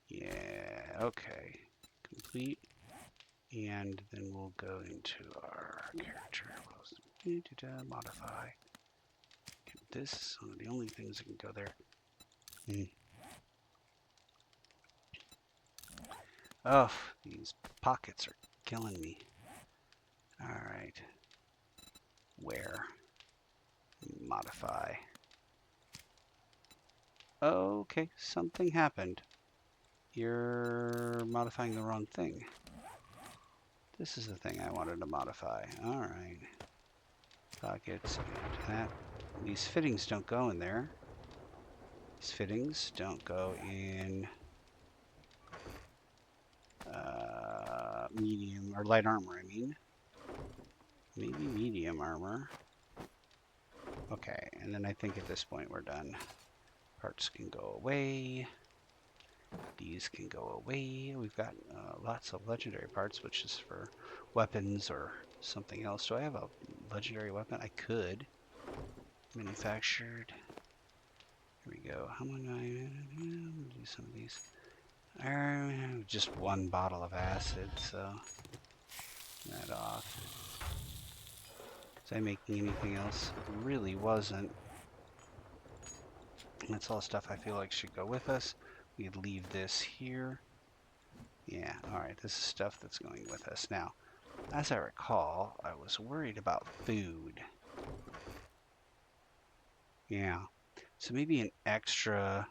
Yeah, okay. Complete. And then we'll go into our character. Modify. This is one of the only things that can go there. Oh, these pockets are killing me. Alright. Where? Modify. Okay, something happened. You're modifying the wrong thing. This is the thing I wanted to modify. Alright. Pockets and that. These fittings don't go in there. These fittings don't go in medium or light armor, I mean. Maybe medium armor. Okay, and then I think at this point we're done. Parts can go away. These can go away. We've got lots of legendary parts, which is for weapons or something else. Do I have a legendary weapon? I could. Manufactured. Here we go. How many? I'm do some of these. I have just 1 bottle of acid, so that off. Was I making anything else? It really wasn't. That's all stuff I feel like should go with us. We'd leave this here. Yeah, alright, this is stuff that's going with us. Now, as I recall, I was worried about food. Yeah, so maybe an extra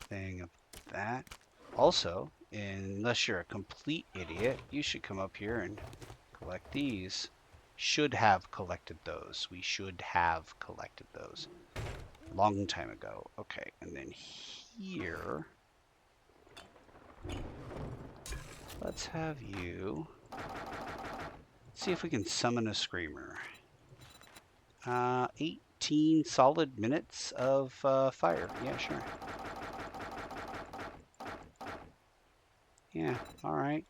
thing of that. Also, unless you're a complete idiot, you should come up here and collect these. Should have collected those. We should have collected those. Long time ago. Okay, and then here, let's have you, see if we can summon a screamer. 18 solid minutes of fire. Yeah, sure. Yeah, alright.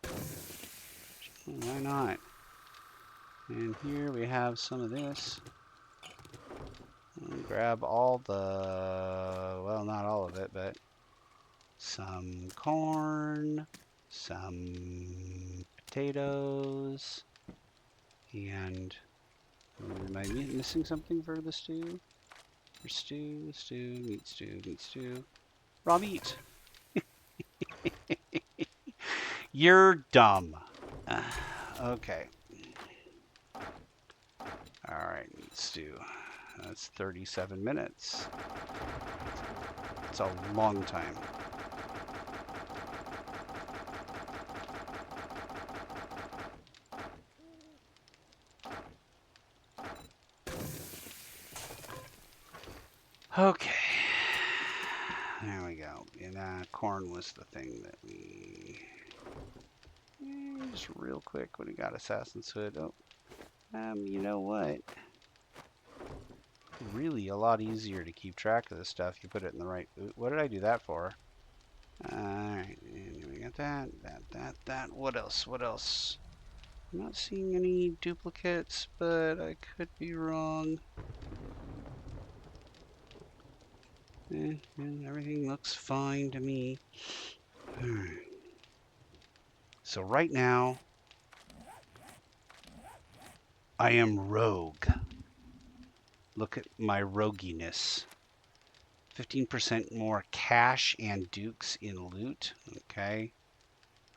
Why not? And here we have some of this. Grab all the, well, not all of it, but some corn, some potatoes, and am I missing something for the stew? For stew, meat stew, meat stew. Raw meat. You're dumb. Okay. Alright, meat stew. That's 37 minutes. It's a long time. Okay. There we go. And corn was the thing that we... Just real quick, when we got Assassin's Hood. Oh, you know what? Really a lot easier to keep track of this stuff. You put it in the right... What did I do that for? Alright, and we got that. What else? What else? I'm not seeing any duplicates, but I could be wrong. Everything looks fine to me. Alright. So right now, I am rogue. Look at my roguiness. 15% more cash and dukes in loot. Okay.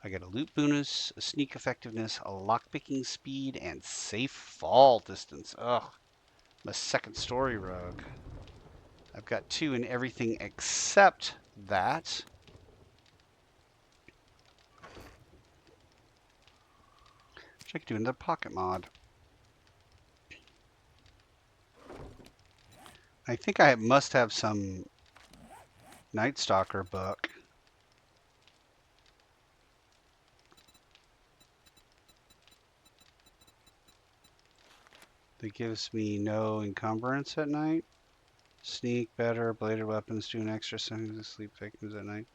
I got a loot bonus, a sneak effectiveness, a lockpicking speed, and safe fall distance. Ugh. I'm a second story rogue. I've got 2 in everything except that. Which I could do in the pocket mod. I think I must have some Night Stalker book. That gives me no encumbrance at night. Sneak better, bladed weapons do an extra something to sleep victims at night.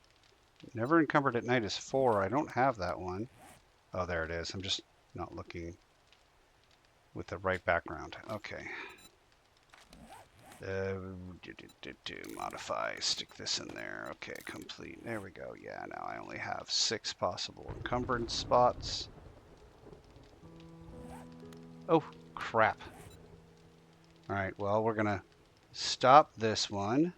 Never encumbered at night is 4. I don't have that one. Oh, there it is. I'm just not looking with the right background. Okay. Modify, stick this in there. Okay, complete. There we go. Yeah, now I only have 6 possible encumbrance spots. Oh, crap. All right, well, we're going to stop this one.